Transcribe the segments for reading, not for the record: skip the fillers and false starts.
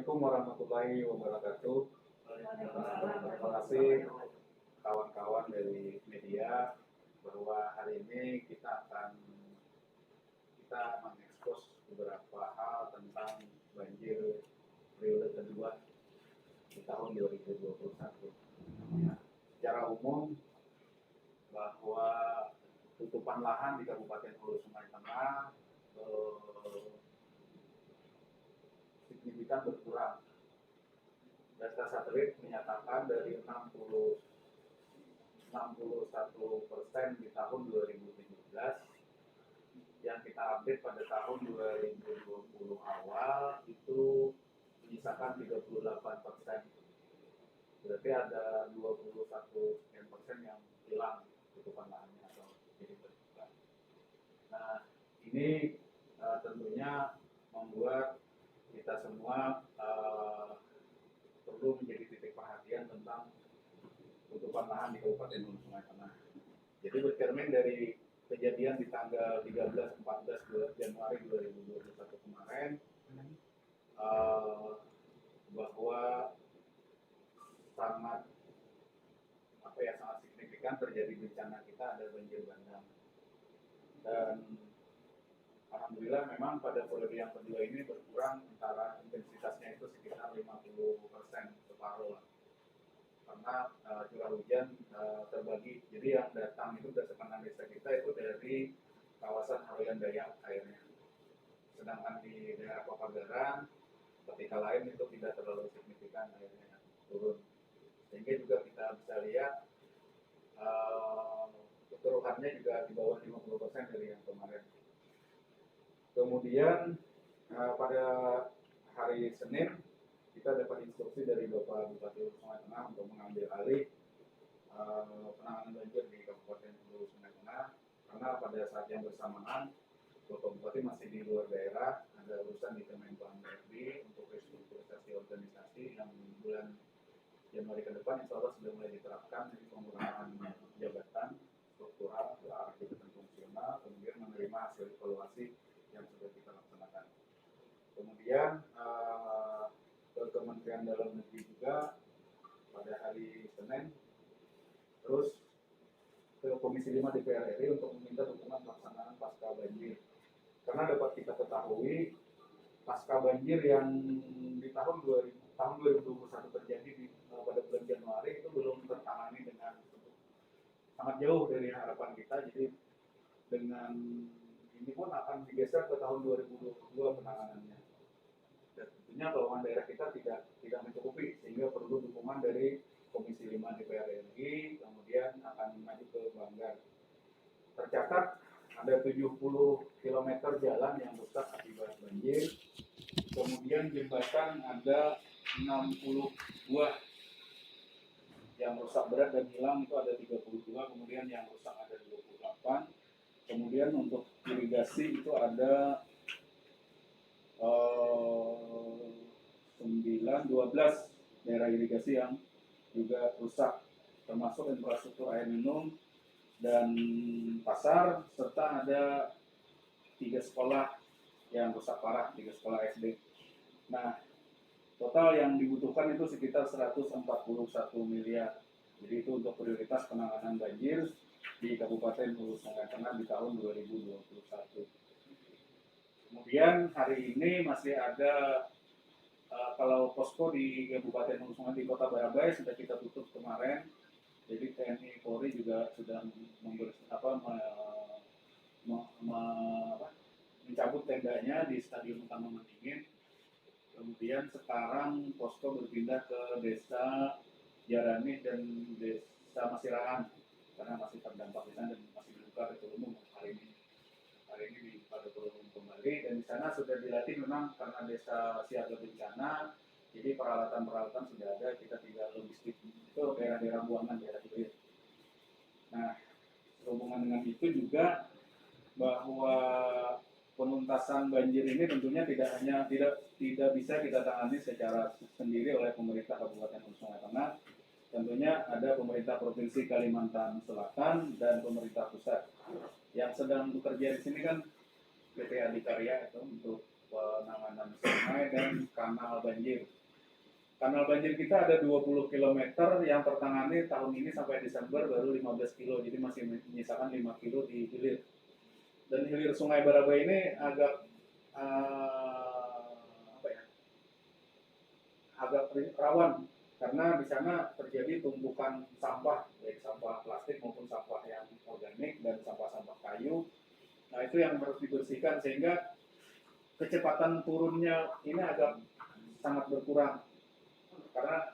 Assalamualaikum warahmatullahi wabarakatuh. Terima kasih kawan-kawan dari media bahwa hari ini kita mengekspos beberapa hal tentang banjir periode kedua di tahun 2021. Ya, secara umum bahwa tutupan lahan di Kabupaten Hulu Sungai Tengah signifikan berkurang. Data satelit menyatakan dari 61% di tahun 2017 yang kita update pada tahun 2020 awal itu menyisakan 38%. Berarti ada 21% yang hilang tutupan lahannya atau jadi terbuka. Nah, ini tentunya membuat kita semua perlu menjadi titik perhatian tentang tutupan lahan di Kabupaten Hulu Sungai Tengah. Jadi bercermin dari kejadian di tanggal 13-14 Januari 2021 kemarin, bahwa sangat signifikan terjadi bencana kita ada banjir bandang. Dan alhamdulillah memang pada periode yang kedua ini berkurang, antara intensitasnya itu sekitar 50%, separuh lah. Karena curah hujan terbagi, jadi yang datang itu berdasarkan desa kita itu dari kawasan Haroyan Dayak airnya. Sedangkan di daerah Papagaran, ketika lain itu tidak terlalu signifikan airnya turun. Sehingga juga kita bisa lihat kekeruhannya juga di bawah 50% dari yang kemarin. Kemudian pada hari Senin kita dapat instruksi dari Bapak Bupati Hulu Sungai Tengah untuk mengambil alih penanganan banjir di Kabupaten Hulu Sungai Tengah, karena pada saat yang bersamaan Bapak Bupati masih di luar daerah, ada urusan di Kemenpan RB untuk restrukturisasi organisasi yang bulan Januari ke depan insya Allah sudah mulai diterapkan, jadi pengurangan jabatan struktural ke arah jabatan fungsional, kemudian menerima hasil evaluasi yang sudah kita laksanakan. Kemudian ke Kementerian Dalam Negeri juga pada hari Senin, terus ke Komisi 5 DPR RI untuk meminta dukungan pelaksanaan pasca banjir. Karena dapat kita ketahui pasca banjir yang di tahun 2021 terjadi pada bulan Januari itu belum tertangani dengan sangat jauh dari harapan kita. Jadi dengan ini pun akan digeser ke tahun 2022 penanganannya. Dan tentunya keuangan daerah kita tidak mencukupi, sehingga perlu dukungan dari Komisi 5 DPR RI, kemudian akan maju ke Banggar. Tercatat ada 70 km jalan yang rusak akibat banjir, kemudian jembatan ada 60 buah yang rusak berat dan hilang itu ada 32, kemudian yang rusak ada 28. Kemudian untuk irigasi itu ada 12 daerah irigasi yang juga rusak, termasuk infrastruktur air minum dan pasar, serta ada 3 sekolah yang rusak parah, 3 sekolah SD. Nah, total yang dibutuhkan itu sekitar 141 miliar. Jadi itu untuk prioritas penanganan banjir di Kabupaten Hulu Sungai Tengah di tahun 2021. Kemudian hari ini masih ada kalau posko di Kabupaten Hulu Sungai di Kota Barabai sudah kita tutup kemarin. Jadi TNI Polri juga sudah mencabut tendanya di Stadion Utama Mendingin. Kemudian sekarang posko berpindah ke Desa Jarani dan Desa Masirahan karena masih terdampak di sana dan masih dibuka ke umum hari ini dibuka ke umum kembali, dan di sana sudah dilatih memang karena desa siaga bencana, jadi peralatan sudah ada, kita tinggal logistik itu daerah-daerah buangan, daerah hilir. Nah, sehubungan dengan itu juga bahwa penuntasan banjir ini tentunya tidak bisa kita tangani secara sendiri oleh pemerintah Kabupaten Hulu Sungai Tengah. Tentunya ada pemerintah Provinsi Kalimantan Selatan dan pemerintah pusat. Yang sedang bekerja di sini kan PT Adikarya itu untuk penanganan sungai dan kanal banjir. Kanal banjir kita ada 20 km yang tertangani tahun ini sampai Desember baru 15 kilo, jadi masih menyisakan 5 kilo di hilir. Dan hilir Sungai Barabai ini agak apa ya, agak rawan karena di sana terjadi tumpukan sampah, baik sampah plastik maupun sampah yang organik dan sampah-sampah kayu. Nah itu yang harus dibersihkan sehingga kecepatan turunnya ini agak sangat berkurang. Karena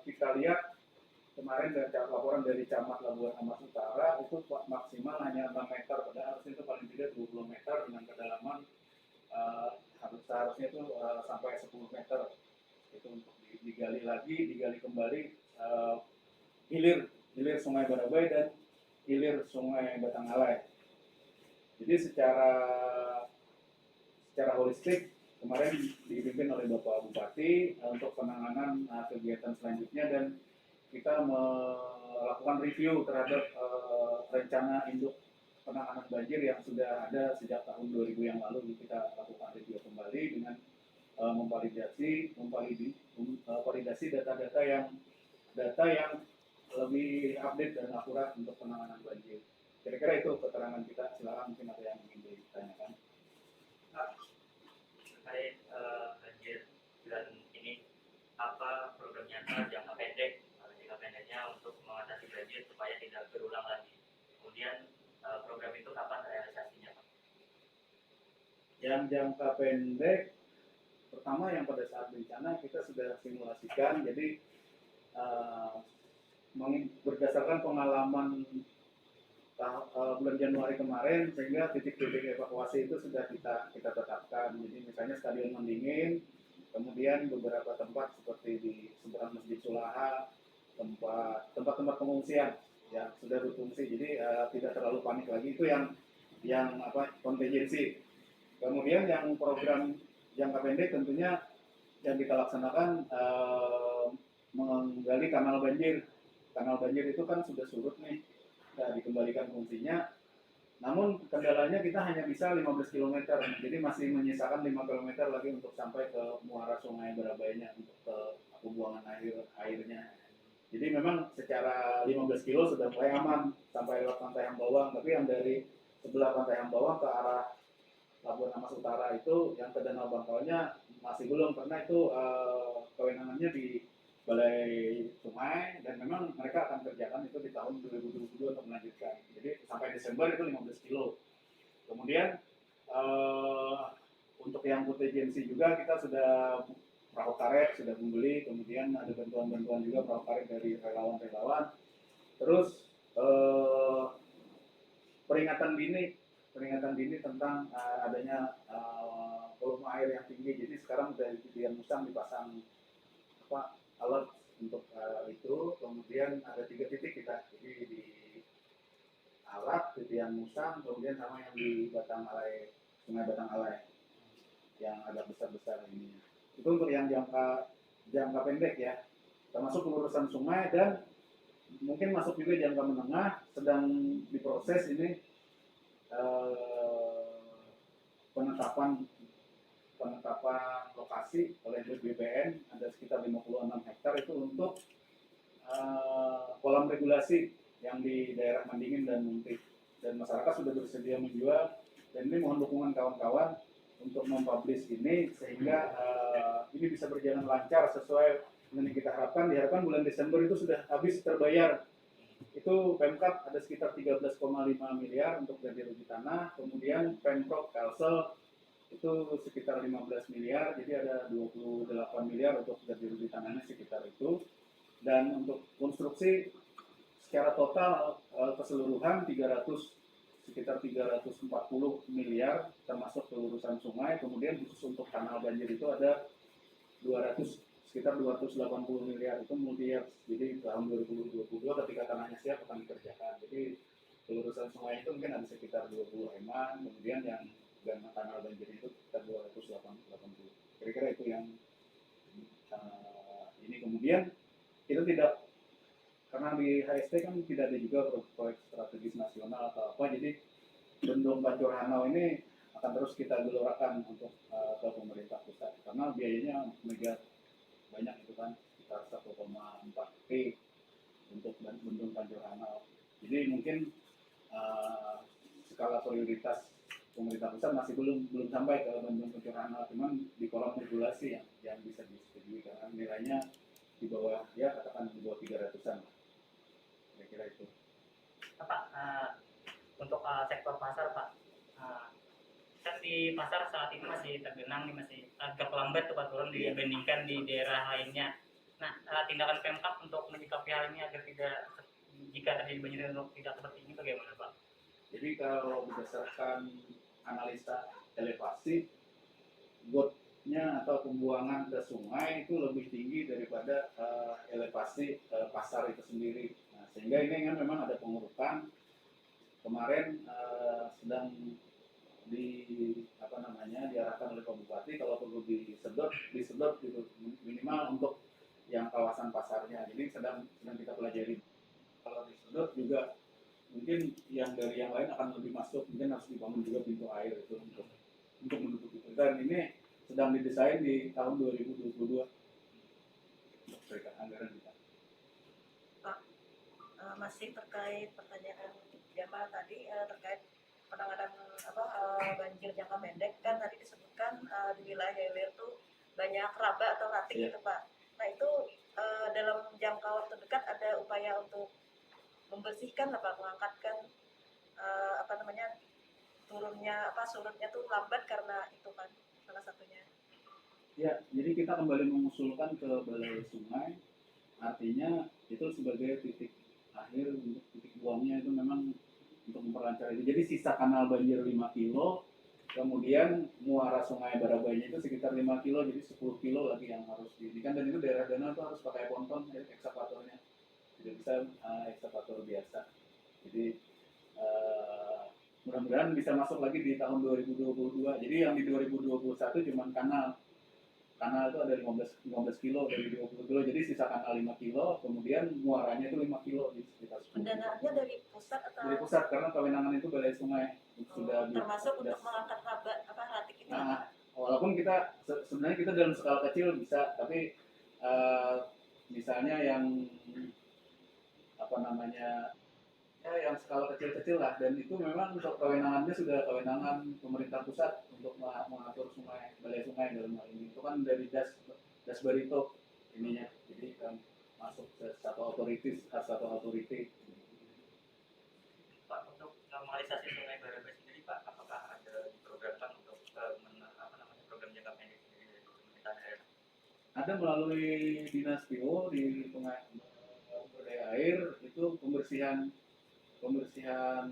kita lihat kemarin dari laporan dari Camat Labuan Amas Utara itu maksimal hanya 6 meter, padahal harusnya itu paling tidak 20 meter dengan kedalaman seharusnya itu sampai 10 meter. Itu untuk digali lagi, digali kembali hilir Sungai Barabai dan hilir Sungai Batangalai. Jadi secara holistik kemarin dipimpin oleh Bapak Bupati untuk penanganan kegiatan selanjutnya, dan kita melakukan review terhadap rencana induk penanganan banjir yang sudah ada sejak tahun 2000 yang lalu. Kita lakukan review kembali dengan memvalidasi data-data yang lebih update dan akurat untuk penanganan banjir. Kira-kira itu keterangan kita. Silakan, mungkin ada yang ingin ditanyakan. Terkait banjir bulan ini, apa program nyata jangka pendeknya untuk mengatasi banjir supaya tidak berulang lagi? Kemudian program itu kapan realisasinya, Pak? Yang jangka pendek, pertama yang pada saat bencana kita sudah simulasikan, jadi berdasarkan pengalaman bulan Januari kemarin, sehingga titik-titik evakuasi itu sudah kita tetapkan. Jadi misalnya Stadion Mendingin, kemudian beberapa tempat seperti di seberang Masjid Sulaha, tempat-tempat pengungsian yang sudah berfungsi. Jadi tidak terlalu panik lagi. Itu yang kontingensi. Kemudian yang program jangka pendek tentunya yang kita laksanakan menggali kanal banjir. Kanal banjir itu kan sudah surut nih, dikembalikan fungsinya. Namun kendalanya kita hanya bisa 15 km, jadi masih menyisakan 5 km lagi untuk sampai ke muara Sungai Barabainya, untuk ke pembuangan airnya. Jadi memang secara 15 kilo sudah mulai aman sampai lewat Pantai Hambawang, tapi yang dari sebelah Pantai Hambawang ke arah Labuan Amas Utara itu yang ke Danau Bangkalnya masih belum, karena itu kewenangannya di Balai Sungai, dan memang mereka akan kerjakan itu di tahun 2022 untuk melanjutkan. Jadi sampai Desember itu 15 kilo. Kemudian untuk yang kontingensi juga kita sudah perahu karet sudah membeli, kemudian ada bantuan-bantuan juga perahu karet dari relawan-relawan. Terus peringatan dini tentang adanya volume air yang tinggi. Jadi sekarang dari Titian Musang dipasang alat untuk itu. Kemudian ada 3 titik kita, jadi di alat Titian Musang, kemudian sama yang di Batangalai, Sungai Batangalai yang agak besar-besar ini. Itu untuk yang jangka pendek ya, termasuk pelurusan sungai, dan mungkin masuk juga jangka menengah, sedang diproses ini penetapan lokasi oleh BPN, ada sekitar 56 hektar itu untuk kolam regulasi yang di daerah Mandingin dan Munti, dan masyarakat sudah bersedia menjual, dan ini mohon dukungan kawan-kawan untuk mempublish ini sehingga ini bisa berjalan lancar sesuai dengan yang kita harapkan. Diharapkan bulan Desember itu sudah habis terbayar. Itu Pemkab ada sekitar 13,5 miliar untuk ganti rugi tanah, kemudian Pemprov Kalsel itu sekitar 15 miliar, jadi ada 28 miliar untuk ganti rugi tanahnya sekitar itu. Dan untuk konstruksi secara total keseluruhan sekitar 340 miliar, termasuk pelurusan sungai. Kemudian khusus untuk kanal banjir itu ada sekitar 280 miliar, itu multi-years. Jadi tahun 2022 ketika tanahnya siap akan dikerjakan. Jadi pelurusan sungai itu mungkin ada sekitar 20 eman, kemudian yang kanal banjir itu sekitar 280. Kira-kira itu yang ini. Kemudian itu tidak, karena di HST kan tidak ada juga proyek strategis nasional atau apa, jadi Bendung Bancur Hanau ini akan terus kita gelorakan untuk ke pemerintah pusat karena biayanya mega banyak itu kan sekitar 1,4 T untuk bendung Tanjung Anal. Jadi mungkin skala prioritas pemerintah pusat masih belum sampai ke bendung Tanjung Anal, cuman di kolom regulasi yang bisa disetujui karena nilainya di bawah ya katakan di bawah 300-an lah. Kira-kira itu. Pak, untuk sektor pasar Pak, kan di pasar saat ini masih tergenang nih, masih agak lambat tuh Pak turun dibandingkan di daerah lainnya. Nah, tindakan Pemkab untuk menyikapi hal ini agar tidak, jika terjadi banjir untuk tidak seperti ini bagaimana Pak? Jadi kalau berdasarkan analisa elevasi, gotnya atau pembuangan ke sungai itu lebih tinggi daripada elevasi pasar itu sendiri. Nah, sehingga ini kan memang ada pengurukan. Kemarin sedang diarahkan oleh Pak Bupati kalau perlu disedot gitu minimal untuk yang kawasan pasarnya. Jadi sedang kita pelajari. Kalau disedot juga mungkin yang dari yang lain akan lebih masuk, mungkin harus dibangun juga pintu air itu untuk menutup itu. Dan ini sedang didesain di tahun 2022 untuk serikat anggaran kita. Pak, masih terkait pertanyaan Jamal tadi terkait penanganan banjir jangka pendek, kan tadi disebutkan di wilayah hilir itu banyak raba atau ratik gitu Pak. Nah itu dalam jangka waktu dekat ada upaya untuk membersihkan Pak, mengangkatkan turunnya surutnya tuh lambat karena itu kan salah satunya. Ya, jadi kita kembali mengusulkan ke balai sungai, artinya itu sebagai titik akhir untuk titik buangnya itu memang untuk memperlancar itu. Jadi sisa kanal banjir 5 kilo, kemudian muara sungai Barabainya itu sekitar 5 kilo, jadi 10 kilo lagi yang harus diindikan. Dan itu daerah danau itu harus pakai ponton ekskavatornya, tidak bisa ekskavator biasa. Jadi mudah-mudahan bisa masuk lagi di tahun 2022. Jadi yang di 2021 cuma kanal itu ada 15 kilo dari 20 kilo, jadi sisa kanal 5 kilo, kemudian muaranya itu 5 kilo di sekitar 10 Pendanaannya dari pusat atau? Dari pusat, karena kewenangan itu balai sungai. Sudah termasuk untuk mengangkat ratik ini? Nah, walaupun kita sebenarnya kita dalam skala kecil bisa, tapi misalnya yang yang skala kecil-kecil lah, dan itu memang untuk kewenangannya sudah kewenangan pemerintah pusat untuk mengatur sungai, balai sungai dalam hal ini. Itu kan dari das barito ininya, jadi kan masuk ke satu authority. Pak, untuk normalisasi sungai Barabai sendiri Pak, apakah ada diprogramkan untuk program jangka pendek sendiri dari pemerintah daerah? Ada melalui dinas PO di sumber daya air itu pembersihan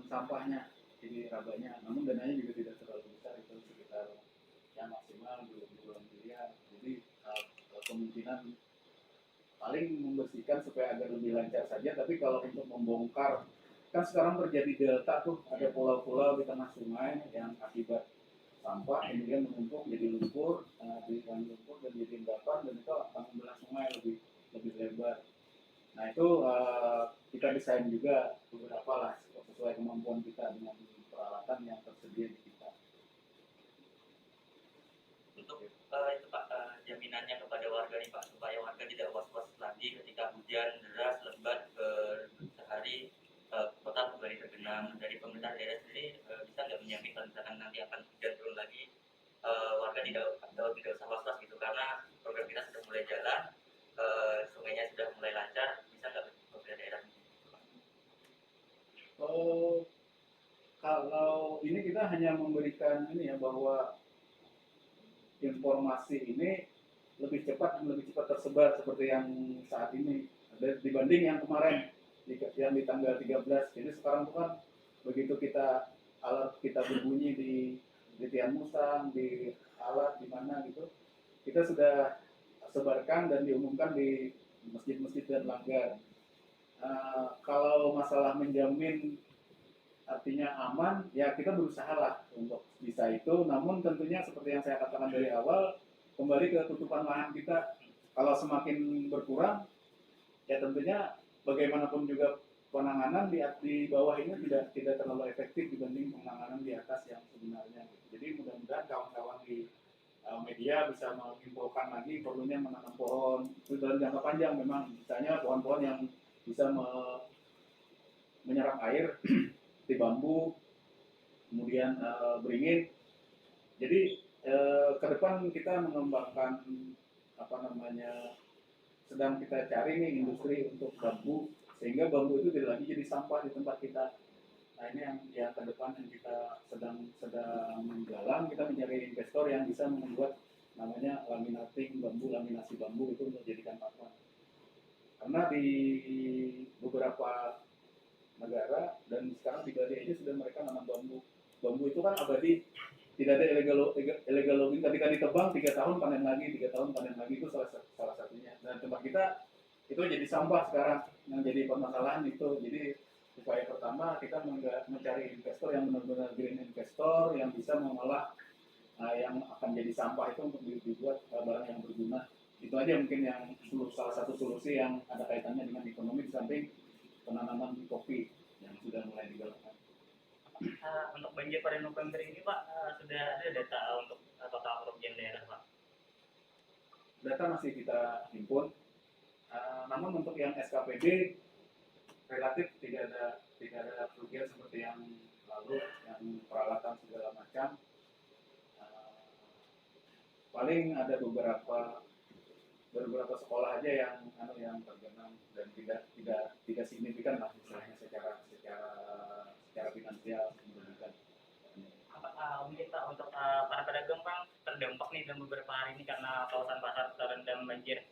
sampahnya, jadi rabanya, namun dananya juga tidak terlalu besar, itu sekitar yang maksimal 20 miliar. Jadi kemungkinan paling membersihkan supaya agar lebih lancar saja. Tapi kalau untuk membongkar, kan sekarang terjadi delta tuh, ada pulau-pulau di tengah sungai yang akibat sampah kemudian menumpuk jadi lumpur, dan jadi endapan, dan itu akan membelah sungai lebih lebar. Nah itu kita desain juga beberapa lah sesuai kemampuan kita dengan peralatan yang tersedia di kita. Untuk itu Pak, jaminannya kepada warga nih Pak, supaya warga tidak was-was lagi ketika hujan deras lebat sehari kota kembali tergenang. Dari pemerintah daerah sendiri bisa nggak menjamin kalau misalkan nanti akan hujan turun lagi, warga tidak usah was-was gitu, karena program kita sudah mulai jalan, sungainya sudah mulai lancar. Bisa nggak pemerintah daerah? Kalau ini kita hanya memberikan ini ya, bahwa informasi ini lebih cepat tersebar seperti yang saat ini dibanding yang kemarin yang di tanggal 13. Jadi sekarang tuh kan begitu alat kita berbunyi di Tian Musang, di alat di mana gitu, kita sudah sebarkan dan diumumkan di masjid-masjid dan langgar. Kalau masalah menjamin artinya aman, ya kita berusaha lah untuk bisa itu. Namun tentunya seperti yang saya katakan dari awal, kembali ke tutupan lahan kita. Kalau semakin berkurang, ya tentunya bagaimanapun juga penanganan di bawah ini tidak terlalu efektif dibanding penanganan di atas yang sebenarnya. Jadi mudah-mudahan kawan-kawan di media bisa menginfokan lagi perlunya menanam pohon itu dalam jangka panjang. Memang misalnya pohon-pohon yang bisa menyerap air di bambu, kemudian beringin. Jadi ke depan kita mengembangkan sedang kita cari nih industri untuk bambu, sehingga bambu itu tidak lagi jadi sampah di tempat kita. Nah ini yang ke depan yang kita sedang menggalang, kita mencari investor yang bisa membuat namanya laminasi bambu itu untuk dijadikan pakan. Karena di beberapa negara dan sekarang di Bali aja sudah mereka nanam bambu. Bambu itu kan abadi, tidak ada illegal logging. Ketika ditebang 3 tahun panen lagi, 3 tahun panen lagi, itu salah satunya. Dan tempat kita itu jadi sampah sekarang, yang jadi permasalahan itu. Jadi upaya pertama kita mencari investor yang benar-benar green investor yang bisa mengolah yang akan jadi sampah itu untuk dibuat barang yang berguna. Itu aja mungkin yang salah satu solusi yang ada kaitannya dengan ekonomi di samping penanaman kopi yang sudah mulai digalakkan. Untuk banjir pada November ini Pak, sudah ada data untuk total kerugian daerah Pak? Data masih kita himpun, namun untuk yang SKPD relatif tidak ada kerugian seperti yang lalu, yang peralatan segala macam. Paling ada beberapa sekolah aja yang tergenang dan tidak signifikan lah misalnya secara finansial merugikan. Mungkin Pak untuk para pedagang Pak terdampak nih dalam beberapa hari ini karena kawasan pasar terendam banjir.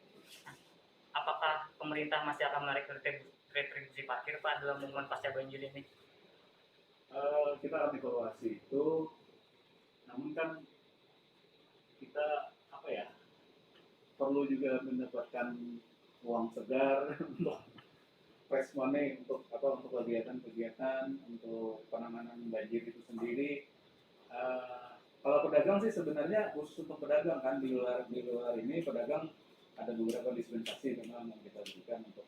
Apakah pemerintah masih akan menarik retribusi parkir Pak dalam momen pasca banjir ini? Kita akan evaluasi itu, namun kan kita perlu juga mendapatkan uang segar untuk fresh money untuk kegiatan-kegiatan untuk penanganan banjir itu sendiri. Kalau pedagang sih sebenarnya khusus untuk pedagang kan di luar ini pedagang ada beberapa dispensasi memang yang kita berikan untuk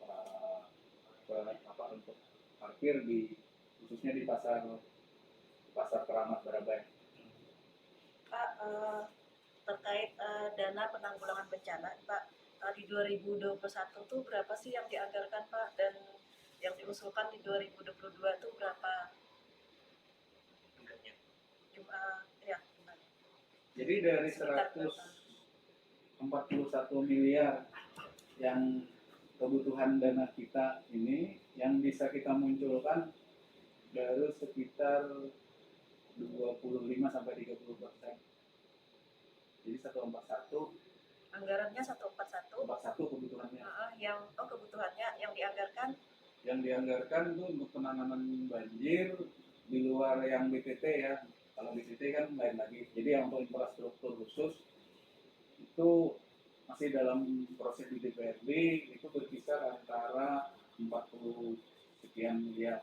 untuk parkir khususnya di pasar Keramat Barabai. Pak, terkait dana penanggulangan bencana, Pak, di 2021 tuh berapa sih yang dianggarkan Pak, dan yang diusulkan di 2022 tuh berapa? Jadi dari 141 miliar yang kebutuhan dana kita ini, yang bisa kita munculkan baru sekitar 25-30%. Jadi 141 anggarannya 141 kebutuhannya. Kebutuhannya yang dianggarkan itu untuk penanganan banjir di luar yang BTT ya. Kalau BTT kan lain lagi. Jadi yang untuk infrastruktur khusus itu masih dalam proses di DPRD, itu berkisar antara 40 sekian miliar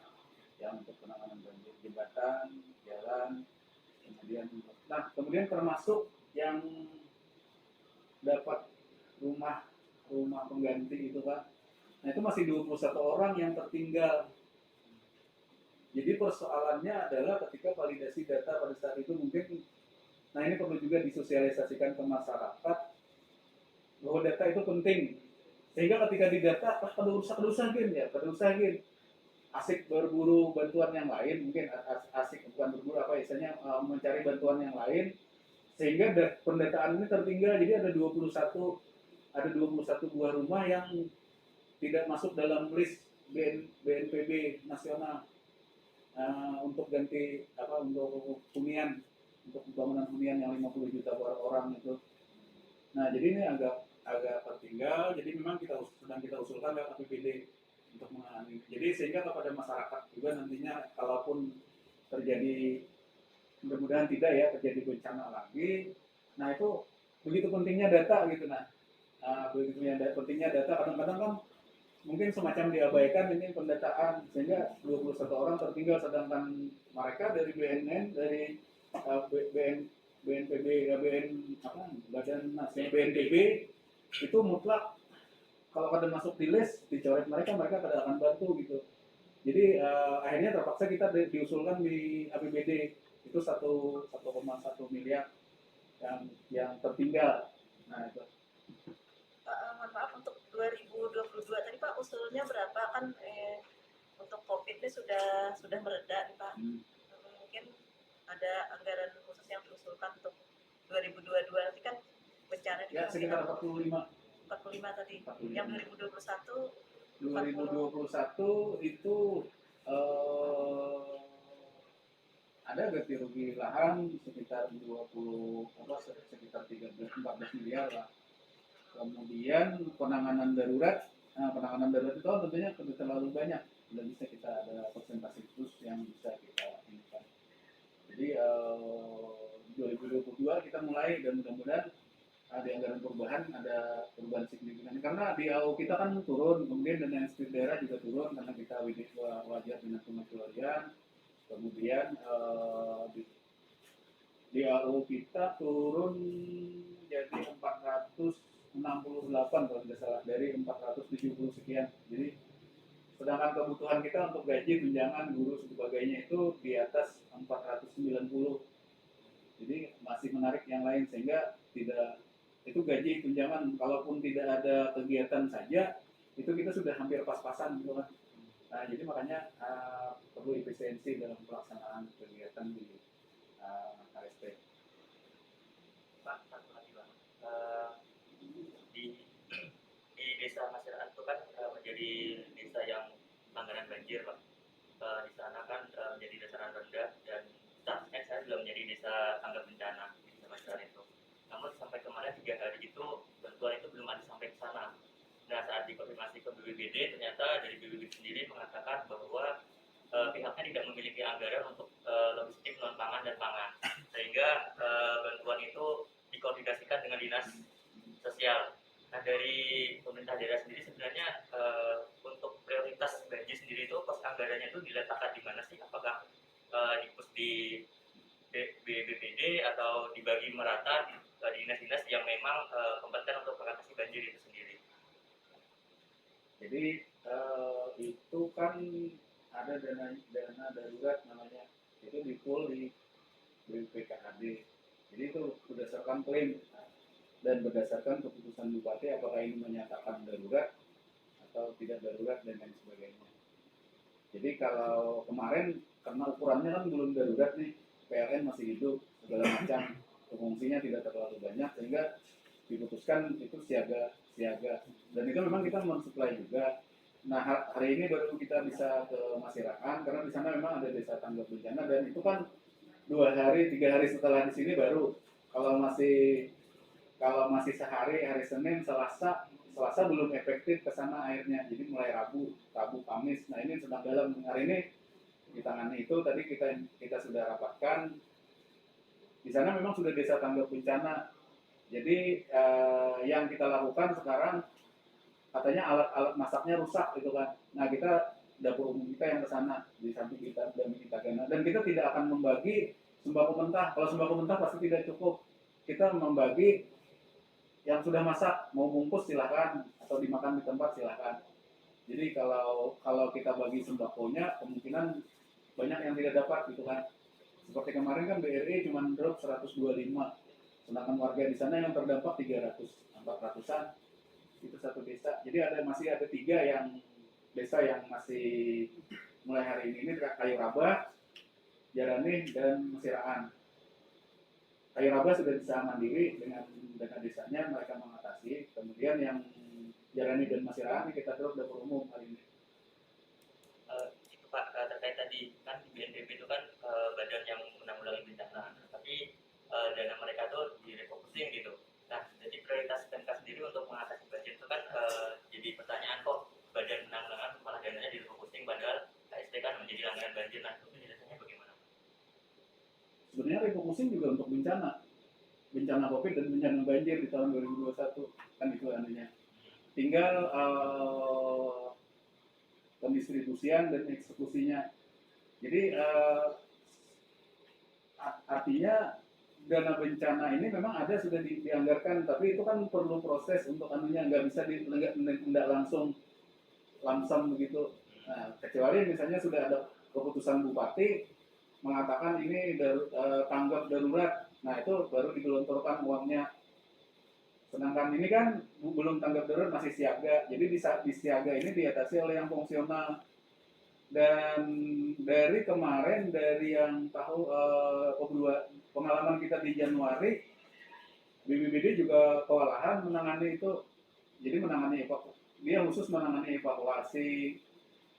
yang untuk penanganan banjir, jembatan, jalan, kemudian termasuk yang dapat rumah pengganti itu Pak. Nah itu masih 21 orang yang tertinggal. Jadi persoalannya adalah ketika validasi data pada saat itu mungkin, nah ini perlu juga disosialisasikan ke masyarakat bahwa data itu penting. Sehingga ketika didata, pada usahain asik berburu bantuan yang lain, mungkin asik bukan berburu mencari bantuan yang lain, sehingga pendataan ini tertinggal. Jadi ada 21 buah rumah yang tidak masuk dalam list BNPB nasional untuk ganti untuk hunian, untuk pembangunan hunian yang 50 juta per orang itu. Nah jadi ini agak tertinggal. Jadi memang sedang kita usulkan lewat APBD untuk menangani. Jadi sehingga kepada masyarakat juga nantinya kalaupun terjadi, mudah-mudahan tidak ya terjadi bencana lagi. Nah itu begitu pentingnya data gitu. Pentingnya data kadang-kadang kan mungkin semacam diabaikan ini pendataan, sehingga 21 orang tertinggal, sedangkan mereka dari BNN, dari BNPB, Badan Nasional BNPB itu mutlak kalau kada masuk di list dicoret mereka tidak akan bantu gitu. Jadi akhirnya terpaksa kita diusulkan di APBD itu 1,1 miliar yang tertinggal. Nah itu. Pak, mohon maaf untuk 2022 tadi Pak usulnya berapa kan untuk COVID ini sudah mereda nih Pak. Mungkin ada anggaran khusus yang diusulkan untuk 2022 nanti kan bencana di Ya sekitar 45 tadi. 45. Yang 2021 itu ada ganti rugi lahan sekitar 13-14 miliar lah. Kemudian penanganan darurat itu tentunya terlalu banyak, tidak bisa kita ada persentase khusus yang bisa kita inikan. Jadi 2022 kita mulai dan mudah-mudahan di anggaran perubahan ada perubahan signifikan karena di AU kita kan turun, kemudian dana inspeksi daerah juga turun karena kita wajar dengan pengecualian. Kemudian di AU kita turun jadi 468 kalau tidak salah dari 470 sekian. Jadi sedangkan kebutuhan kita untuk gaji, tunjangan, guru sebagainya itu di atas 490. Jadi masih menarik yang lain sehingga tidak itu gaji tunjangan kalaupun tidak ada kegiatan saja itu kita sudah hampir pas-pasan gitu kan. Nah, jadi makanya perlu efisiensi dalam pelaksanaan kegiatan di KSP. Pak, satu lagi Pak. Di desa masyarakat itu kan menjadi desa yang langganan banjir Pak. Di sana kan menjadi dataran rendah dan statusnya saya belum menjadi desa tanggap bencana di desa masyarakat itu. Namun sampai kemarin 3 hari itu bantuan itu belum ada sampai ke sana. Nah saat dikonfirmasi ke BPBD ternyata dari BPBD sendiri mengatakan bahwa pihaknya tidak memiliki anggaran untuk logistik non pangan dan pangan, sehingga bantuan itu dikoordinasikan dengan dinas sosial. Nah dari pemerintah daerah sendiri sebenarnya untuk prioritas banjir sendiri itu pos anggarannya itu diletakkan di mana sih? Apakah dipus di BPBD atau dibagi merata di dinas-dinas yang memang kompeten untuk mengatasi banjir itu sendiri? Jadi itu kan ada dana darurat namanya, itu di pool di BPKAD. Jadi itu berdasarkan klaim dan berdasarkan keputusan bupati apakah ini menyatakan darurat atau tidak darurat dan lain sebagainya. Jadi kalau kemarin karena ukurannya kan belum darurat nih, PLN masih hidup segala macam, pengungsinya tidak terlalu banyak sehingga diputuskan itu siaga dan itu memang kita mensuplai juga. Nah hari ini baru kita bisa ke Masirakan karena di sana memang ada desa tanggap bencana dan itu kan 2 hari 3 hari setelah di sini baru. Kalau masih sehari, hari Senin, Selasa belum efektif ke sana airnya. Jadi mulai Rabu, Kamis. Nah ini sedang dalam hari ini ditangani itu tadi kita sudah rapatkan. Di sana memang sudah desa tanggap bencana. Jadi yang kita lakukan sekarang katanya alat-alat masaknya rusak gitu kan. Nah kita dapur umum kita yang ke sana di samping kita dampingi Tagana dan kita tidak akan membagi sembako mentah. Kalau sembako mentah pasti tidak cukup. Kita membagi yang sudah masak, mau bungkus silahkan atau dimakan di tempat silahkan. Jadi kalau kita bagi sembakonya kemungkinan banyak yang tidak dapat gitu kan. Seperti kemarin kan BRI cuma drop 125, sedangkan warga di sana yang terdampak 400-an itu satu desa. Jadi masih ada 3 yang desa yang masih mulai hari ini Kayu Rabah, Jarani dan Masiraan. Kayu Rabah sudah bisa mandiri dengan desanya mereka mengatasi. Kemudian yang Jarani dan Masiraan kita drop dapur umum hari ini. Itu Pak, terkait tadi kan BNPB itu kan badan yang menanggulangi bencana, tapi dana mereka tuh direfocusing gitu. Nah, jadi prioritas PMK sendiri untuk mengatasi banjir itu kan jadi pertanyaan kok badan penanggulangan malah dananya direfocusing padahal KSP kan menjadi langganan banjir. Nah, itu penjelasannya bagaimana? Sebenarnya refocusing juga untuk bencana COVID dan bencana banjir di tahun 2021 kan itu anunya. Tinggal pendistribusian dan eksekusinya. Jadi artinya dana bencana ini memang ada sudah dianggarkan, tapi itu kan perlu proses untuk anunya, nggak bisa tidak langsung lamsam begitu. Nah, kecuali misalnya sudah ada keputusan bupati mengatakan ini tanggap darurat, nah itu baru digelontorkan uangnya. Sedangkan ini kan belum tanggap darurat, masih siaga. Jadi di siaga ini diatasi oleh yang fungsional. Dan dari kemarin, dari yang tahu pengalaman kita di Januari, BPBD juga kewalahan menangani itu. Jadi dia khusus menangani evakuasi,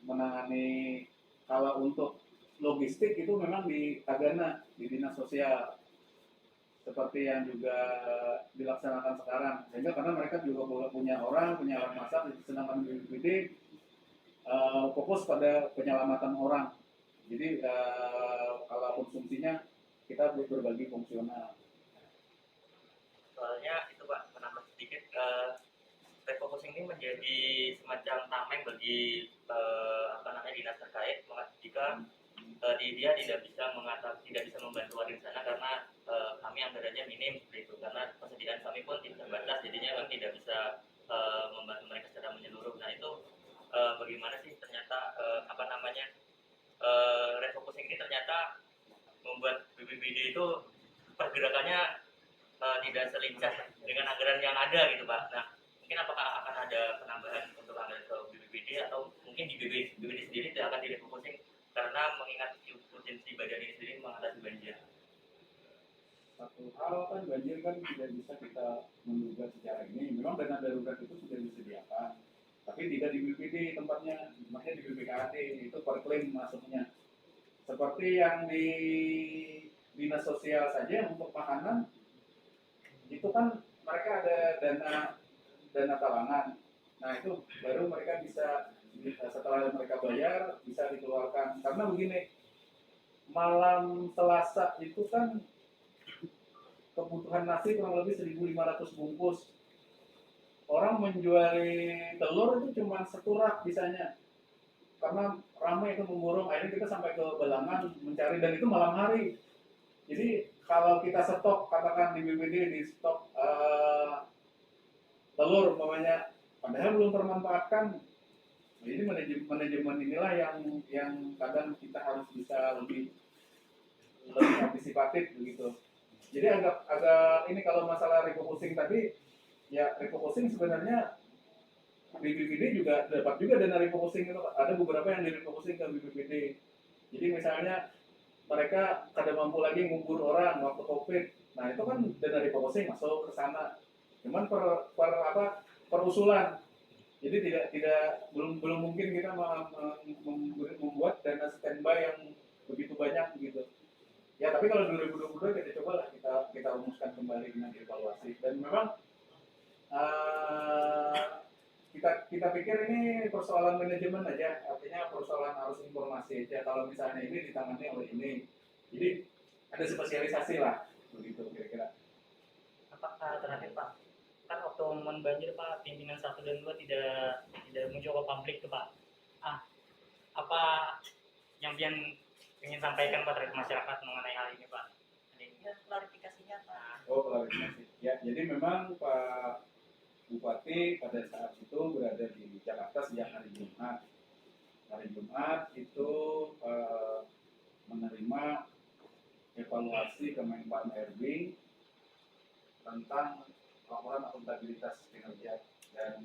menangani kalau untuk logistik itu memang di Tagana, di Dinas Sosial, seperti yang juga dilaksanakan sekarang. Sehingga karena mereka juga punya orang, punya alat masak, sedangkan BPBD fokus pada penyelamatan orang. Jadi kalau konsumsinya kita berbagi fungsional. Soalnya itu Pak, menambah sedikit, refocusing ini menjadi semacam tameng bagi dinas terkait jika dia tidak bisa membantu warga di sana karena kami anggarannya minim seperti itu, karena persediaan kami pun terbatas, jadinya kami tidak bisa membantu mereka secara menyeluruh. Nah itu bagaimana sih ternyata refocusing ini ternyata membuat BPBD itu pergerakannya tidak selincah dengan anggaran yang ada gitu Pak. Nah mungkin apakah akan ada penambahan untuk anggaran ke BPBD atau mungkin di BPBD sendiri tidak akan direfocusing karena mengingat urgensi badan ini sendiri mengatasi banjir. Satu hal kan, banjir kan tidak bisa kita menduga secara ini. Memang dana darurat itu sudah disediakan, tapi tidak di BPD tempatnya di BPKAD, itu per klaim masuknya. Seperti yang di dinas sosial saja untuk makanan, itu kan mereka ada dana talangan. Nah itu baru mereka bisa, setelah mereka bayar bisa dikeluarkan. Karena begini, malam Selasa itu kan kebutuhan nasi kurang lebih 1.500 bungkus. Orang menjual telur itu cuma seturak bisanya. Karena ramai itu memborong, akhirnya kita sampai ke Balangan mencari, dan itu malam hari. Jadi kalau kita stok, katakan di BPD di stok telur umpamanya, padahal belum termanfaatkan. Jadi manajemen inilah yang kadang kita harus bisa lebih antisipatif begitu. Jadi agak ini kalau masalah refocusing tadi, ya refocusing sebenarnya BPBD juga dapat juga dana refocusing itu. Ada beberapa yang direfocusing ke BPBD. Jadi misalnya mereka kada mampu lagi ngubur orang waktu COVID, nah itu kan dana refocusing masuk ke sana. Cuman per usulan. Jadi belum mungkin kita membuat dana standby yang begitu banyak begitu. Ya tapi kalau 2022 kita coba lah kita rumuskan kembali dengan evaluasi, dan memang kita pikir ini persoalan manajemen aja, artinya persoalan arus informasi aja. Kalau misalnya ini ditangani oleh ini, jadi ada spesialisasi lah begitu kira-kira. Terakhir Pak, kan waktu momen banjir Pak, pimpinan 1 dan 2 tidak mencoba publik tuh Pak. Apa yang ingin sampaikan Pak terhadap masyarakat mengenai hal ini Pak? Ya, klarifikasinya Pak. Oh, klarifikasi. Ya, jadi memang Pak Bupati pada saat itu berada di Jakarta sejak hari Jumat. Hari Jumat itu menerima evaluasi Kemenpan RB tentang laporan akuntabilitas kinerja, dan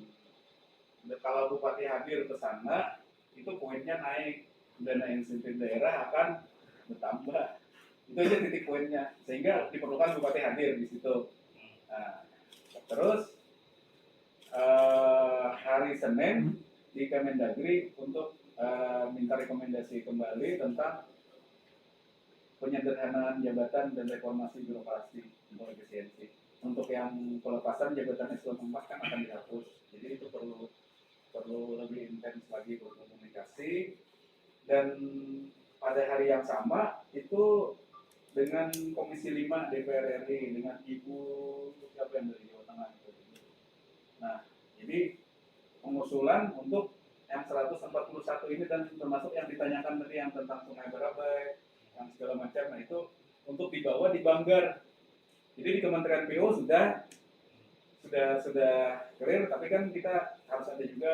kalau Bupati hadir ke sana itu poinnya naik, dana insentif daerah akan bertambah. Itu aja titik poinnya, sehingga diperlukan Bupati hadir di situ. Nah, terus hari Senin di Kemendagri untuk minta rekomendasi kembali tentang penyederhanaan jabatan dan reformasi birokrasi untuk efisiensi. Untuk yang pelepasan jabatan eselon 4 kan akan dihapus. Jadi itu perlu lebih intens lagi berkomunikasi. Dan pada hari yang sama itu dengan Komisi 5 DPR RI, dengan Ibu siapa yang dari Jawa Tengah itu. Nah, jadi pengusulan untuk yang 141 ini, dan termasuk yang ditanyakan tadi yang tentang Sungai Barabai, yang segala macam, nah itu untuk dibawa di Banggar. Jadi di Kementerian PO sudah sudah clear, tapi kan kita harus ada juga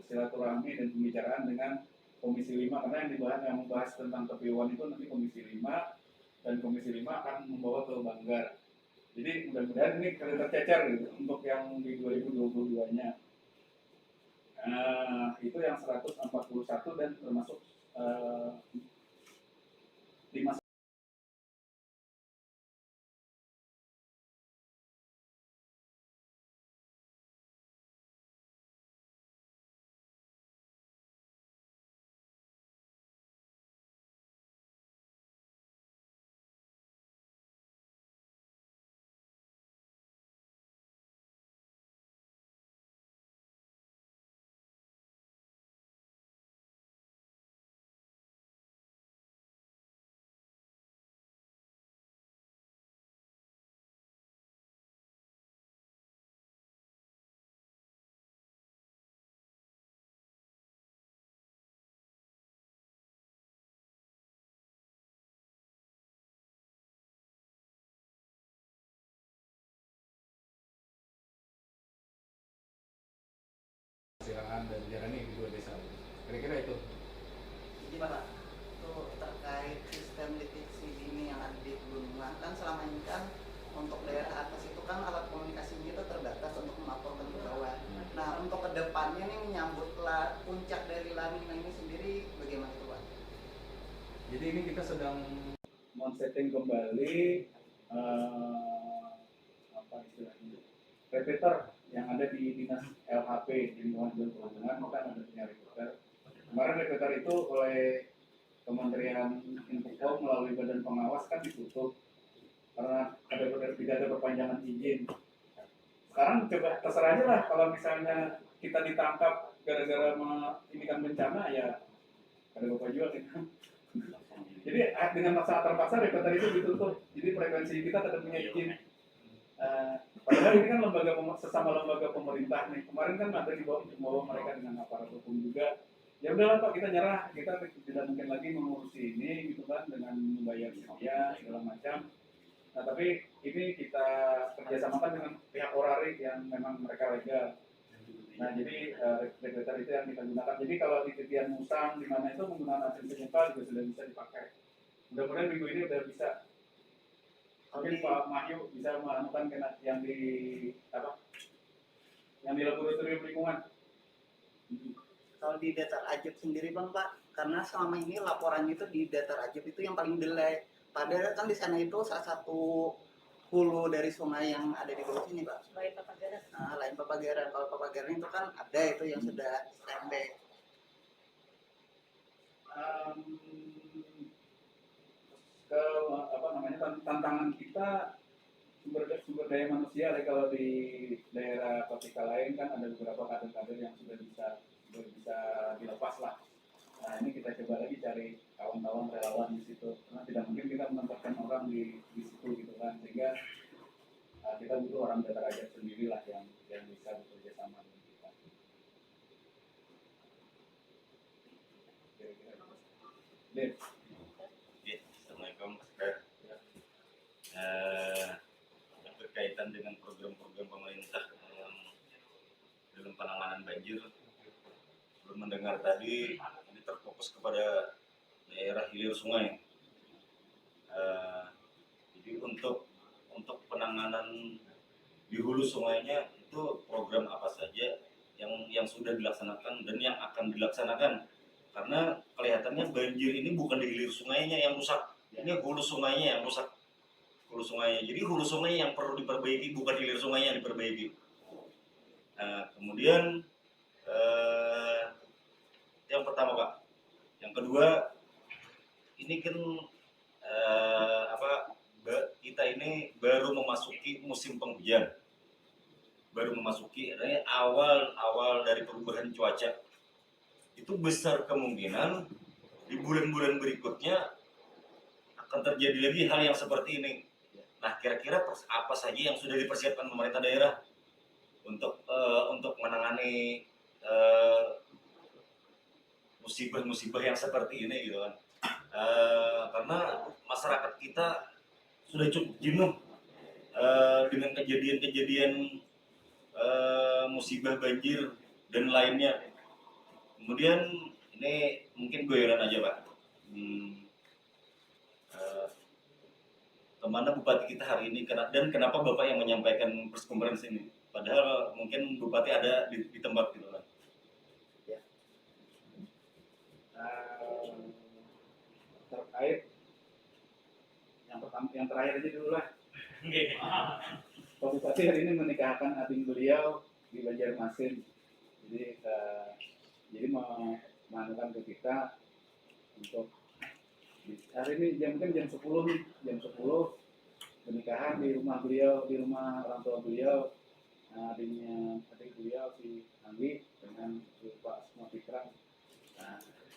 silaturahmi dan pembicaraan dengan Komisi 5, karena yang membahas tentang kepiluan itu nanti Komisi 5, dan Komisi 5 akan membawa ke Banggar. Jadi mudah-mudahan ini tercecer gitu untuk yang di 2022-nya. Itu yang 141 dan termasuk 5. Silakan dan jalani di 2 desa. Kira-kira itu. Jadi Pak, itu terkait sistem deteksi dini yang ada di pegunungan, kan selama ini kan untuk daerah atas itu kan alat komunikasinya itu terbatas untuk melaporkan ke bawah. Nah untuk kedepannya nih menyambut puncak dari La Nina ini sendiri bagaimana itu Pak? Jadi ini kita sedang men-setting kembali apa istilahnya, repeater yang ada di dinas LHP di lingkungan perhubungan, maka ada punya repeater. Kemarin repeater itu oleh Kementerian Infocom melalui Badan Pengawas kan ditutup karena tidak ada perpanjangan izin. Sekarang coba terserah aja lah, kalau misalnya kita ditangkap gara-gara ini kan bencana, ya ada bapak jual gitu. Jadi dengan sangat terpaksa repeater itu ditutup. Jadi frekuensi kita tetap punya izin. Padahal ini kan sesama lembaga pemerintah nih. Kemarin kan ada di bawah mereka dengan aparat hukum juga. Ya udahlah Pak, kita nyerah. Kita tidak mungkin lagi mengurusi ini gitu kan, dengan membayar biaya segala macam. Nah tapi ini kita kerjasamakan dengan pihak orari yang memang mereka legal. Nah jadi repeater itu yang kita gunakan. Jadi kalau di titian musang di mana itu menggunakan asin senyumpal juga sudah bisa dipakai. Mudah-mudahan minggu ini udah bisa. Mungkin Pak Mahyu bisa menemukan yang di apa? Yang di laboratorium lingkungan. Kalau di Datar Ajab sendiri Bang Pak, karena selama ini laporannya itu di Datar Ajab itu yang paling jelek. Padahal kan di sana itu salah satu hulu dari sungai yang ada di bawah sini Pak. Lain Papagaran. Nah, lain Papagaran. Kalau Papagaran itu kan ada itu yang sudah standby. Ke apa namanya, tantangan kita sumber daya manusia ya. Kalau di daerah Kotika lain kan ada beberapa kader-kader yang sudah bisa dilepas lah. Nah ini kita coba lagi cari kawan-kawan relawan di situ, karena tidak mungkin kita menempatkan orang di situ gitu kan, sehingga kita butuh orang Datar Ajab sendiri lah yang bisa bekerja sama dengan kita. Kira-kira. Dave. Assalamualaikum Mas. Yang berkaitan dengan program-program pemerintah dalam penanganan banjir, belum mendengar tadi ini terfokus kepada daerah hilir sungai. Jadi untuk penanganan di hulu sungainya itu program apa saja yang sudah dilaksanakan dan yang akan dilaksanakan, karena kelihatannya banjir ini bukan di hilir sungainya yang rusak, ini hulu sungainya yang rusak. Hulu sungainya, jadi hulu sungai yang perlu diperbaiki, bukan hilir sungainya yang diperbaiki. Kemudian yang pertama Pak, yang kedua ini kan kita ini baru memasuki musim penghujan, baru memasuki awal dari perubahan cuaca. Itu besar kemungkinan di bulan-bulan berikutnya akan terjadi lagi hal yang seperti ini. Nah, kira-kira apa saja yang sudah dipersiapkan pemerintah daerah untuk menangani musibah-musibah yang seperti ini gitu kan? Karena masyarakat kita sudah cukup jenuh dengan kejadian-kejadian musibah banjir dan lainnya. Kemudian ini mungkin goyoran aja Pak. Eh, Kemana Bupati kita hari ini dan kenapa Bapak yang menyampaikan press conference ini? Padahal mungkin Bupati ada di tempat gitu kan. Terkait yang terakhir aja dulu lah. Pak Bupati hari ini menikahkan adik beliau di Banjarmasin. Jadi menganukan ke kita untuk hari ini mungkin jam 10 nih, jam 10 pernikahan di rumah beliau, di rumah orang tua beliau, adik beliau si Anggi dengan Pak Asma Fikran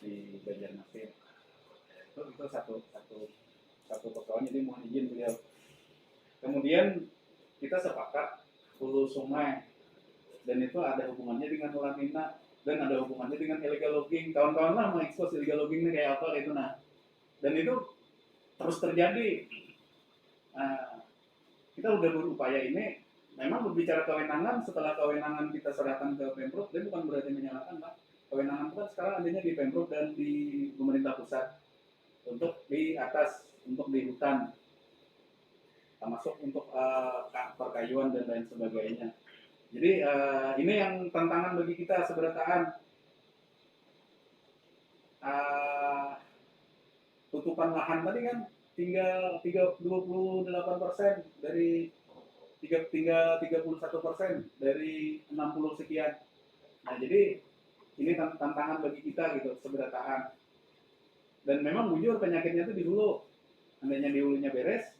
di Banjarmasin. Itu satu persoalan, jadi mohon izin beliau. Kemudian kita sepakat hulu sungai, dan itu ada hubungannya dengan lanina dan ada hubungannya dengan illegal logging. Kawan-kawan lah mengekspos illegal logging ini kayak apa gitu. Dan itu terus terjadi. Kita udah berupaya ini, memang berbicara kewenangan, setelah kewenangan kita serahkan ke Pemprov, dia bukan berarti menyalahkan Pak. Kewenangan itu kan sekarang adanya di Pemprov dan di pemerintah pusat. Untuk di atas, untuk di hutan, termasuk untuk perkayuan dan lain sebagainya. Jadi ini yang tantangan bagi kita seberataan. Tutupan lahan tadi kan tinggal 28% dari 31% dari 60 sekian. Nah jadi ini tantangan bagi kita gitu seberataan. Dan memang jujur penyakitnya itu di hulu. Andainya di hulunya beres.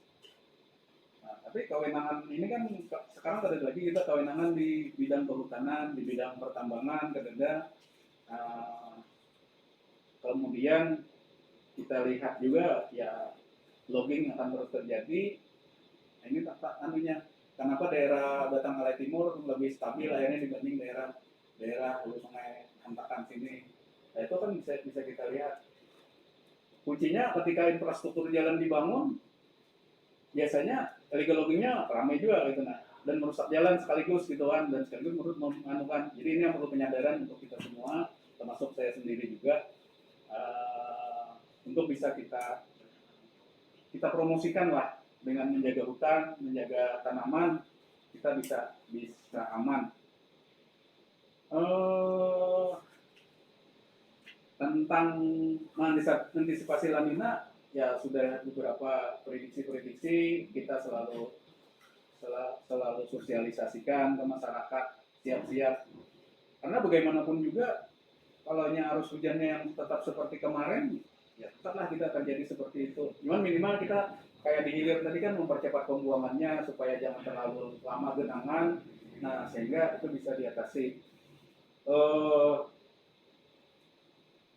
Nah, tapi kewenangan ini kan sekarang ada lagi kita kewenangan di bidang kehutanan, di bidang pertambangan, kemudian kita lihat juga ya logging akan terus terjadi. Nah, ini anunya kenapa daerah Batangalai Timur lebih stabil airnya dibanding daerah hulu sungai Antakan sini. Nah, itu kan bisa kita lihat. Kuncinya ketika infrastruktur jalan dibangun, biasanya illegal loggingnya ramai juga gitu dan merusak jalan sekaligus gitu kan, dan sekaligus menurut menganukan. Jadi ini yang perlu penyadaran untuk kita semua, termasuk saya sendiri juga, untuk bisa kita promosikan lah dengan menjaga hutan, menjaga tanaman, kita bisa aman. Tentang mengantisipasi lanina, ya sudah beberapa prediksi kita selalu sosialisasikan ke masyarakat, siap-siap. Karena bagaimanapun juga, kalau arus hujannya yang tetap seperti kemarin, ya tetaplah kita akan jadi seperti itu. Cuman minimal kita kayak di hilir tadi kan mempercepat pembuangannya supaya jangan terlalu lama genangan, nah sehingga itu bisa diatasi.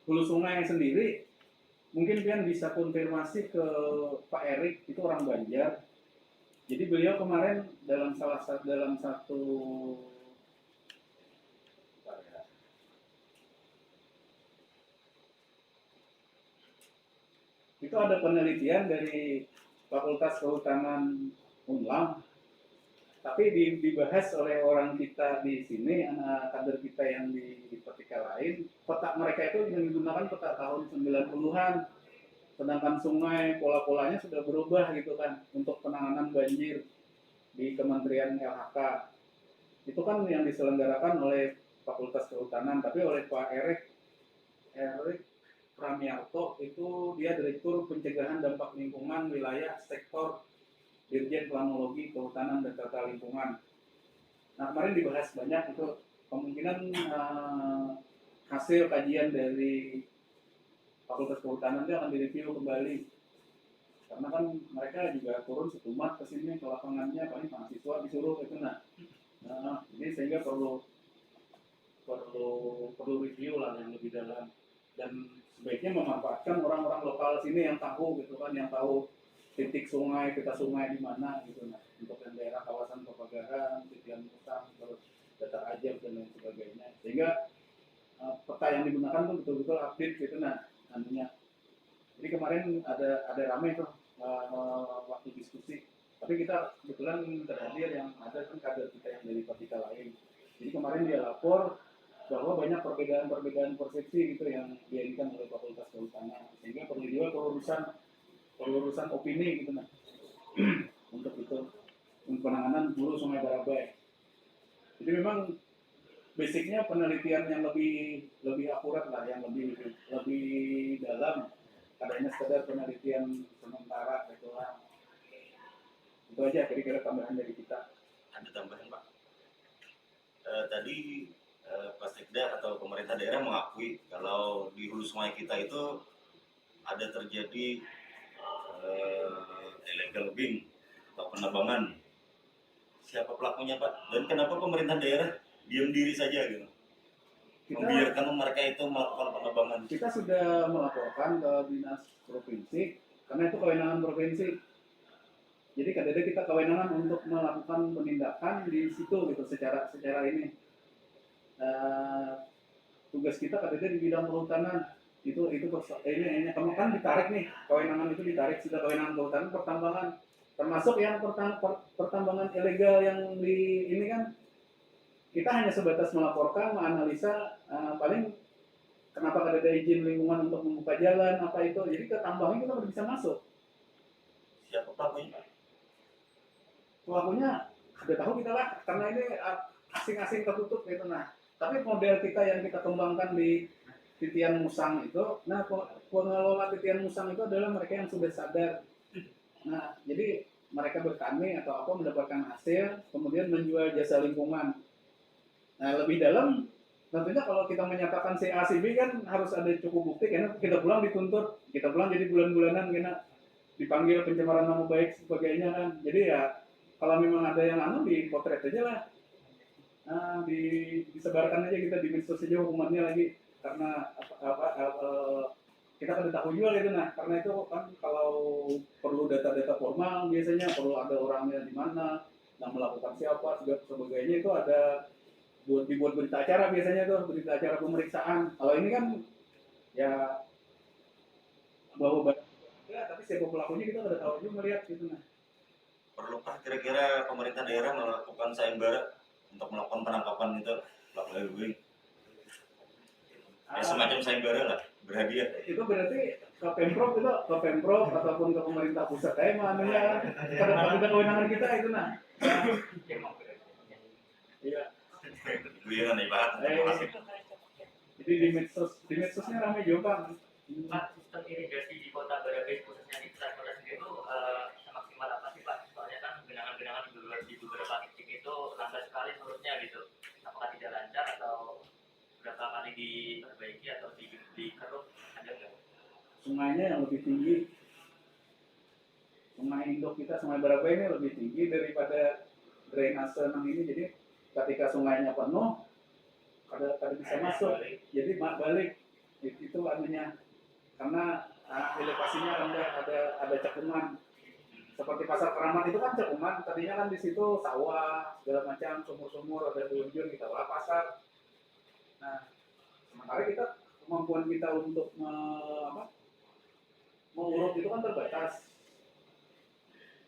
Hulu sungai sendiri, mungkin Pian bisa konfirmasi ke Pak Erik, itu orang Banjar. Jadi beliau kemarin dalam satu itu ada penelitian dari Fakultas Kehutanan Unlam, tapi dibahas oleh orang kita di sini, anak kader kita yang di Pertika lain, peta mereka itu menggunakan peta tahun 90-an, sedangkan sungai pola-polanya sudah berubah gitu kan untuk penanganan banjir di Kementerian LHK. Itu kan yang diselenggarakan oleh Fakultas Kehutanan, tapi oleh Pak Erik Pramiarto, itu dia Direktur Pencegahan Dampak Lingkungan Wilayah Sektor Dirjen Planologi Kehutanan dan Tata Lingkungan. Nah kemarin dibahas banyak itu kemungkinan hasil kajian dari Fakultas Kehutanan itu akan direview kembali, karena kan mereka juga turun setumat ke sini ke lapangannya, paling mahasiswa disuruh itu jadi sehingga perlu review lah yang lebih dalam, dan sebaiknya memanfaatkan orang-orang lokal sini yang tahu gitu kan, yang tahu titik sungai, peta sungai di mana gitu untuk yang daerah kawasan Papagaran, Titian Musang, terus Datar Ajab dan lain sebagainya, sehingga peta yang digunakan tuh betul-betul update gitu anunya. Jadi kemarin ada ramai tuh waktu diskusi Tapi kita kebetulan terhadir yang ada kan kader kita yang dari vertikal lain. Jadi kemarin dia lapor bahwa banyak perbedaan persepsi gitu yang diinginkan oleh Fakultas Kehutanan, sehingga perlu juga pelurusan opini gitu nah untuk itu penanganan hulu Sungai Barabai. Jadi memang basicnya penelitian yang lebih akurat lah, yang lebih dalam. Adanya sekedar penelitian sementara gitu lah. Itu aja kira-kira tambahan dari kita. Ada tambahan Pak? Tadi Pak Sekda atau pemerintah daerah mengakui kalau di hulu sungai kita itu ada terjadi illegal logging atau penebangan. Siapa pelakunya Pak? Dan kenapa pemerintah daerah diam diri saja gitu? Membiarkan mereka itu melakukan penebangan. Kita sudah melaporkan ke dinas provinsi karena itu kewenangan provinsi. Jadi kadang kita kewenangan untuk melakukan penindakan di situ gitu secara ini. Tugas kita kadang di bidang kehutanan ini kamu kan ditarik nih, kewenangan itu ditarik, sudah kewenangan kehutanan pertambangan, termasuk yang pertambangan ilegal yang di ini kan kita hanya sebatas melaporkan, menganalisa, paling kenapa ada izin lingkungan untuk membuka jalan apa itu, jadi ke tambangnya kita baru bisa masuk. Siapa pelakunya? Pelakunya ada tahu kita lah, karena ini asing-asing tertutup gitu. Nah, tapi model kita yang kita kembangkan di Titian Musang itu, nah pengelola Titian Musang itu adalah mereka yang sudah sadar. Nah, jadi mereka bertani atau apa mendapatkan hasil, kemudian menjual jasa lingkungan. Nah, lebih dalam tentunya kalau kita menyatakan si A si B kan harus ada cukup bukti, karena kita pulang dituntut, kita pulang jadi bulan-bulanan karena dipanggil pencemaran nama baik sebagainya kan. Jadi ya kalau memang ada yang dipotret aja lah. Nah, disebarkan aja kita di medsos saja hukumannya lagi, karena kita kan tahu juga gitu. Nah, karena itu kan kalau perlu data-data formal biasanya perlu ada orangnya di mana, yang melakukan siapa, sebagainya itu ada dibuat berita acara biasanya tuh, berita acara pemeriksaan. Kalau ini kan ya bawa ya, tapi siapa pelakunya kita udah tahu juga melihat gitu. Nah, Perlukah kira-kira pemerintah daerah melakukan sayembara untuk melakukan penangkapan itu pelaku illegal? Ya, semacam sayembara lah, berhadiah. Itu berarti ke Pemprov ataupun ke pemerintah pusat kayak mana pada kewenangan kita itu nah. Iya. Itu yang aneh banget. Jadi di medsosnya ramai juga. Pak, sistem irigasi di Kota Barabai khususnya di pusat kota sendiri itu semaksimal apa sih Pak? Soalnya kan genangan-genangan di beberapa titik itu lambat sekali surutnya gitu. Apakah tidak lancar atau berapa kali diperbaiki atau dikeruk, ada nggak? Sungainya yang lebih tinggi, sungai induk kita, Sungai Barabai ini lebih tinggi daripada drainase ini. Jadi ketika sungainya penuh, kada bisa masuk. Jadi balik itu anunya, karena elevasinya rendah, ada cekungan. Seperti Pasar Keramat itu kan cekungan, tadinya kan di situ sawah segala macam, sumur-sumur, ada lumpur, kita olah pasar. Nah, sementara kemampuan kita untuk menguruk itu kan terbatas.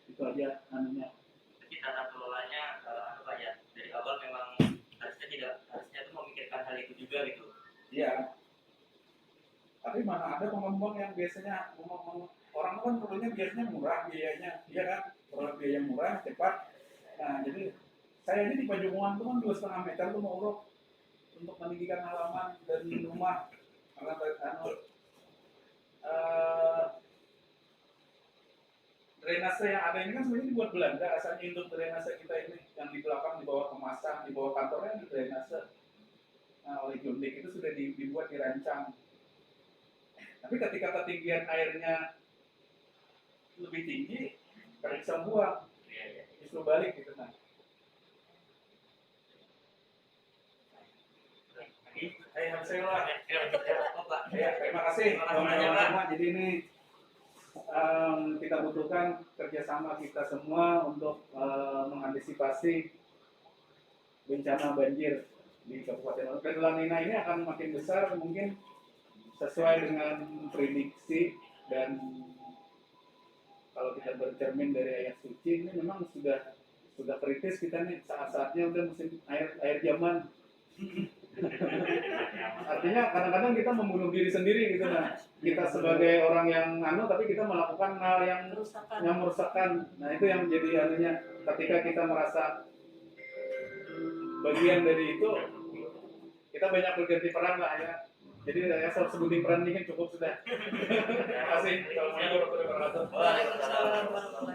Itu aja anunya. Jadi tata kelolanya apa ya? Dari awal memang harusnya itu memikirkan hal itu juga gitu. Iya. Tapi mana ada pengembang yang biasanya orang kan perlunya biasanya murah biayanya, iya kan? Kalau biaya murah, cepat. Nah, jadi saya ini di Pajungan itu kan 2,5 meter tuh mau uruk untuk meninggikan halaman dan rumah. Karena drainase yang ada ini kan sebenarnya dibuat Belanda, asalnya induk drainase kita ini yang di belakang, di bawah kemasan, di bawah kantornya di drainase. Nah, oleh Jundik itu sudah dibuat, dirancang. Tapi ketika ketinggian airnya lebih tinggi, kan bisa buang, justru balik gitu nah. Ya, terima kasih teman-teman. Jadi ini kita butuhkan kerjasama kita semua untuk mengantisipasi bencana banjir di Kabupaten Oke. La Nina ini akan makin besar mungkin sesuai dengan prediksi, dan kalau kita bercermin dari ayat suci ini memang sudah kritis kita nih, saat-saatnya udah musim air zaman. Artinya kadang-kadang kita membunuh diri sendiri gitu, nah kita sebagai orang yang tapi kita melakukan hal yang kerusakan. merusakkan. Nah itu yang menjadi anunya, ketika kita merasa bagian dari itu, kita banyak berganti peran lah ya. Jadi saya sebutin peran ini cukup sudah. Terima kasih. Assalamualaikum warahmatullahi wabarakatuh. Waalaikumsalam.